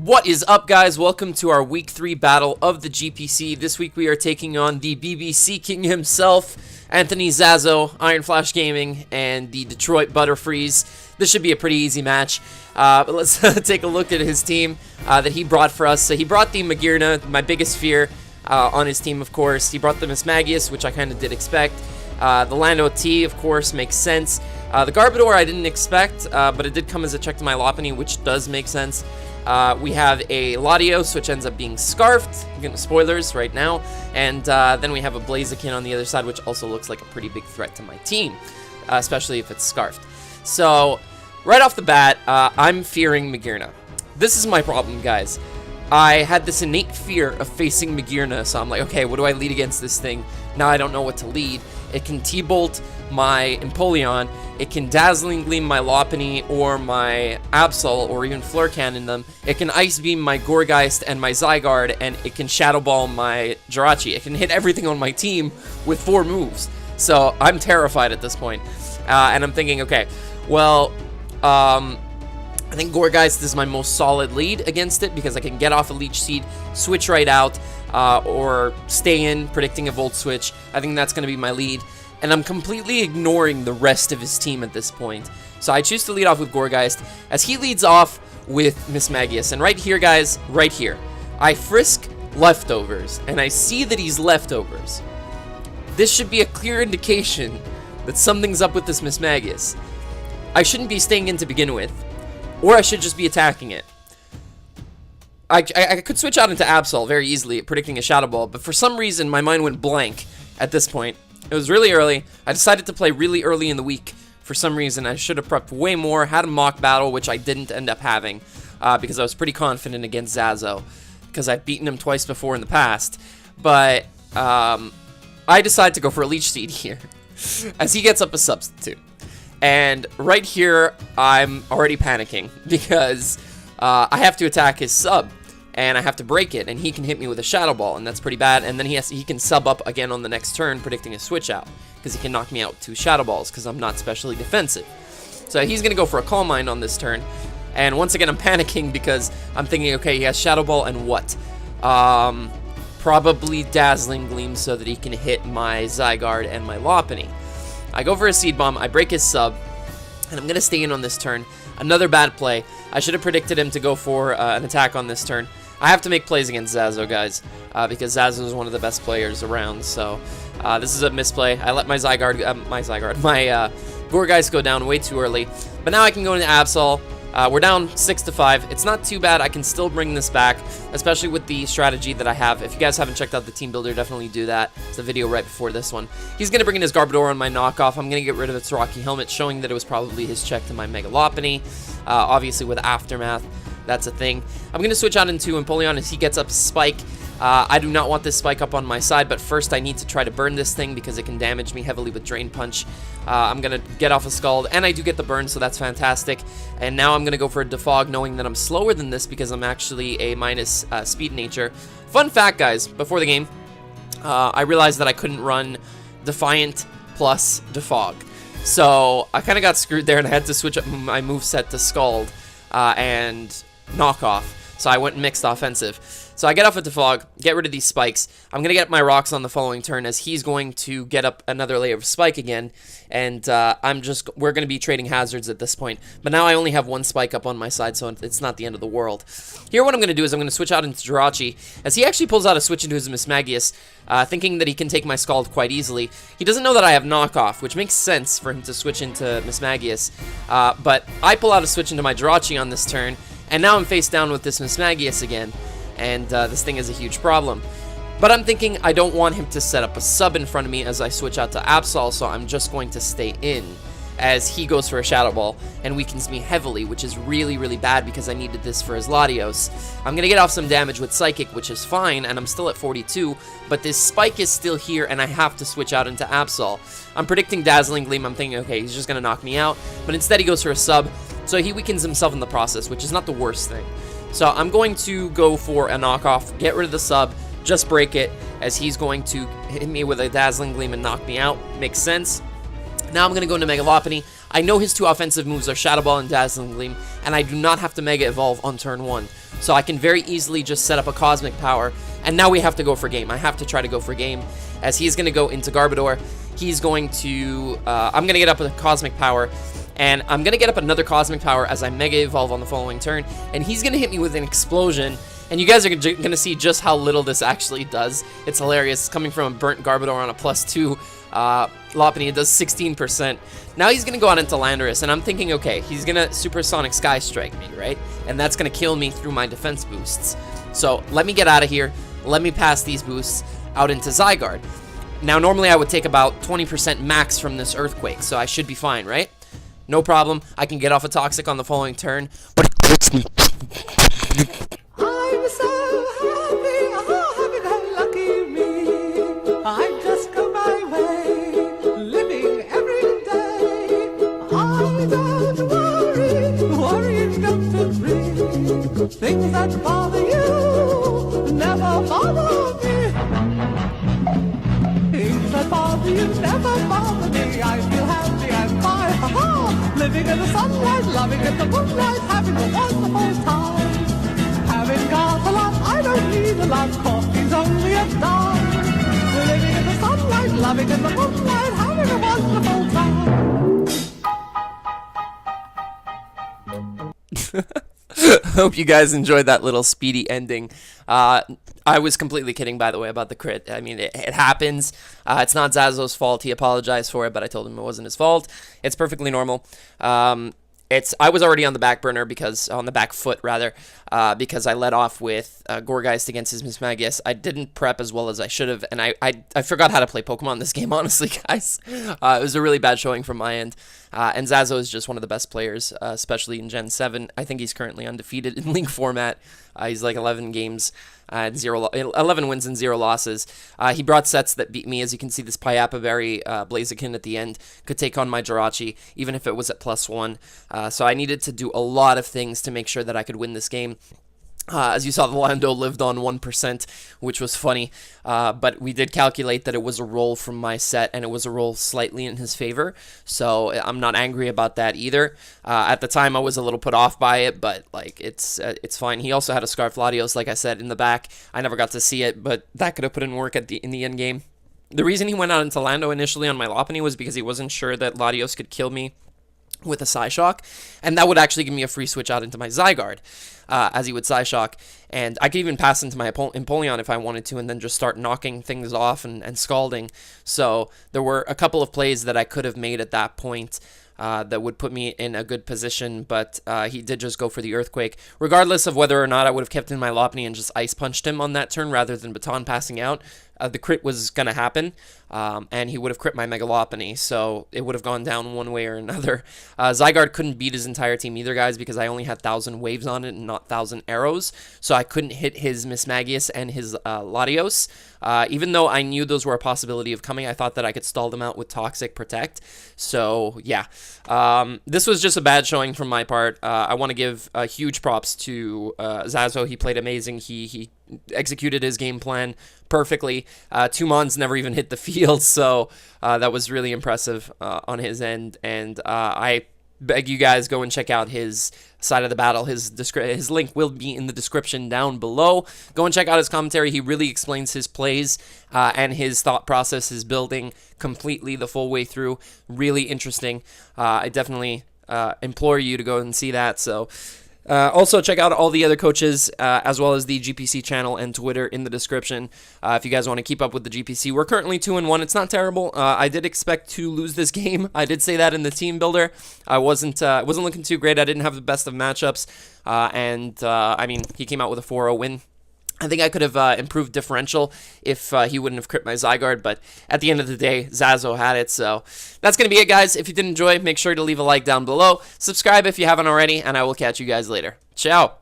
What is up, guys? Welcome to our Week 3 battle of the GPC. This week we are taking on the BBC King himself, Anthony Zazo, Iron Flash Gaming, and the Detroit Butterfrees. This should be a pretty easy match. But let's take a look at his team that he brought for us. So he brought the Magirna, my biggest fear, on his team, of course. He brought the Mismagius, which I kind of did expect. The Lando T, of course, makes sense. The Garbodor I didn't expect, but it did come as a check to my Lopunny, which does make sense. We have a Latios, which ends up being Scarfed. I'm getting spoilers right now. And then we have a Blaziken on the other side, which also looks like a pretty big threat to my team, especially if it's Scarfed. So, right off the bat, I'm fearing Magirna. This is my problem, guys. I had this innate fear of facing Magirna, so I'm like, okay, what do I lead against this thing? Now I don't know what to lead. It can T-Bolt my Empoleon, it can Dazzling Gleam my Lopunny or my Habsol, or even Fleur Cannon them. It can Ice Beam my Gourgeist and my Zygarde, and it can Shadow Ball my Jirachi. It can hit everything on my team with 4 moves. So I'm terrified at this point. And I'm thinking, okay, well, I think Gourgeist is my most solid lead against it because I can get off a Leech Seed, switch right out, or stay in, predicting a Volt Switch. I think that's going to be my lead. And I'm completely ignoring the rest of his team at this point. So I choose to lead off with Gourgeist, as he leads off with Mismagius. And right here, guys, right here, I frisk Leftovers, and I see that he's Leftovers. This should be a clear indication that something's up with this Mismagius. I shouldn't be staying in to begin with, or I should just be attacking it. I could switch out into Absol very easily, predicting a Shadow Ball, but for some reason my mind went blank at this point. It was really early. I decided to play really early in the week for some reason. I should have prepped way more, had a mock battle, which I didn't end up having because I was pretty confident against Zazo because I've beaten him twice before in the past. But I decided to go for a Leech Seed here as he gets up a Substitute. And right here, I'm already panicking because I have to attack his sub, and I have to break it, and he can hit me with a Shadow Ball, and that's pretty bad. And then he can sub up again on the next turn, predicting a Switch Out, because he can knock me out with 2 Shadow Balls, because I'm not specially defensive. So he's going to go for a Calm Mind on this turn, and once again, I'm panicking because I'm thinking, okay, he has Shadow Ball, and what? Probably Dazzling Gleam so that he can hit my Zygarde and my Lopunny. I go for a Seed Bomb, I break his sub, and I'm going to stay in on this turn. Another bad play. I should have predicted him to go for an attack on this turn. I have to make plays against Zazo, guys, because Zazo is one of the best players around, so this is a misplay. I let my Gourgeist go down way too early, but now I can go into Absol. We're down 6-5. It's not too bad. I can still bring this back, especially with the strategy that I have. If you guys haven't checked out the team builder, definitely do that. It's a video right before this one. He's going to bring in his Garbodor on my knockoff. I'm going to get rid of its Rocky Helmet, showing that it was probably his check to my Mega Lopunny. Obviously, with Aftermath, that's a thing. I'm going to switch out into Empoleon as he gets up Spike. I do not want this Spike up on my side, but first I need to try to burn this thing because it can damage me heavily with Drain Punch. I'm going to get off a Scald, and I do get the burn, so that's fantastic. And now I'm going to go for a Defog, knowing that I'm slower than this because I'm actually a minus speed nature. Fun fact, guys, before the game, I realized that I couldn't run Defiant plus Defog. So I kind of got screwed there, and I had to switch up my moveset to Scald and Knockoff. So I went and mixed offensive. So I get off a Defog, get rid of these Spikes. I'm going to get my Rocks on the following turn as he's going to get up another layer of Spike again. And we're going to be trading hazards at this point. But now I only have 1 Spike up on my side, so it's not the end of the world. Here what I'm going to do is I'm going to switch out into Jirachi as he actually pulls out a switch into his Mismagius, thinking that he can take my Scald quite easily. He doesn't know that I have Knockoff, which makes sense for him to switch into Mismagius. But I pull out a switch into my Jirachi on this turn, and now I'm face down with this Mismagius again. And this thing is a huge problem. But I'm thinking I don't want him to set up a sub in front of me as I switch out to Absol, so I'm just going to stay in as he goes for a Shadow Ball and weakens me heavily, which is really, really bad because I needed this for his Latios. I'm going to get off some damage with Psychic, which is fine, and I'm still at 42, but this Spike is still here, and I have to switch out into Absol. I'm predicting Dazzling Gleam. I'm thinking, okay, he's just going to knock me out, but instead he goes for a sub, so he weakens himself in the process, which is not the worst thing. So I'm going to go for a knockoff, get rid of the sub, just break it, as he's going to hit me with a Dazzling Gleam and knock me out. Makes sense. Now I'm going to go into Mega Lopunny. I know his 2 offensive moves are Shadow Ball and Dazzling Gleam, and I do not have to Mega Evolve on turn 1. So I can very easily just set up a Cosmic Power. And now we have to go for game. I have to try to go for game, as he's going to go into Garbodor. He's going to... I'm going to get up with a Cosmic Power, and I'm going to get up another Cosmic Power as I Mega Evolve on the following turn, and he's going to hit me with an Explosion, and you guys are going to see just how little this actually does. It's hilarious. Coming from a burnt Garbodor on a +2 Lopunny, it does 16%. Now he's going to go out into Landorus, and I'm thinking, okay, he's going to Supersonic Sky Strike me, right? And that's going to kill me through my defense boosts. So let me get out of here. Let me pass these boosts out into Zygarde. Now, normally I would take about 20% max from this Earthquake, so I should be fine, right? No problem. I can get off a Toxic on the following turn, but it hurts me. I'm so happy, oh, lucky me. I just go my way, living every day. I don't worrying's got to bring. Things that bother you never bother me. Things that bother you never bother me. I feel happy and fine, ha-ha. Living in the sunlight, loving in the moonlight, having a wonderful time. Having got a lot, I don't need a lot. Coffee's only a dime. Living in the sunlight, loving in the moonlight, having a wonderful time. Hope you guys enjoyed that little speedy ending. I was completely kidding, by the way, about the crit. I mean, it happens. It's not Zazo's fault. He apologized for it, but I told him it wasn't his fault. It's perfectly normal. I was already on the back burner on the back foot rather, because I led off with Gourgeist against his Mismagius. I didn't prep as well as I should have, and I forgot how to play Pokemon this game, honestly, guys. It was a really bad showing from my end. And Zazo is just one of the best players, especially in Gen 7. I think he's currently undefeated in League format. He's like 11 games, 11 wins and 0 losses. He brought sets that beat me. As you can see, this Payapa Berry Blaziken at the end could take on my Jirachi, even if it was at +1. So I needed to do a lot of things to make sure that I could win this game. As you saw, the Lando lived on 1%, which was funny, but we did calculate that it was a roll from my set, and it was a roll slightly in his favor, so I'm not angry about that either. At the time, I was a little put off by it, but like it's fine. He also had a Scarf Latios, like I said, in the back. I never got to see it, but that could have put in work in the end game. The reason he went out into Lando initially on my Lopunny was because he wasn't sure that Latios could kill me with a Psyshock, and that would actually give me a free switch out into my Zygarde, as he would Psyshock, and I could even pass into my Empoleon if I wanted to, and then just start knocking things off and scalding. So there were a couple of plays that I could have made at that point that would put me in a good position, but he did just go for the Earthquake. Regardless of whether or not I would have kept in my Lopunny and just Ice Punched him on that turn rather than Baton passing out, the crit was going to happen, and he would have crit my Mega Lopunny, so it would have gone down one way or another. Zygarde couldn't beat his entire team either, guys, because I only had 1,000 waves on it and not 1,000 arrows, so I couldn't hit his Mismagius and his Latios. Even though I knew those were a possibility of coming, I thought that I could stall them out with Toxic Protect. So, yeah. This was just a bad showing from my part. I want to give huge props to Zazo. He played amazing. He executed his game plan perfectly. 2 Mons never even hit the field, so that was really impressive on his end. And I beg you guys, go and check out his side of the battle. His link will be in the description down below. Go and check out his commentary. He really explains his plays and his thought process, his building completely the full way through. Really interesting. I definitely implore you to go and see that. So also, check out all the other coaches, as well as the GPC channel and Twitter in the description, if you guys want to keep up with the GPC. We're currently 2-1. It's not terrible. I did expect to lose this game. I did say that in the team builder. I wasn't looking too great. I didn't have the best of matchups, and I mean, he came out with a 4-0 win. I think I could have improved differential if he wouldn't have crit my Zygarde, but at the end of the day, Zazo had it, so that's going to be it, guys. If you did enjoy, make sure to leave a like down below. Subscribe if you haven't already, and I will catch you guys later. Ciao!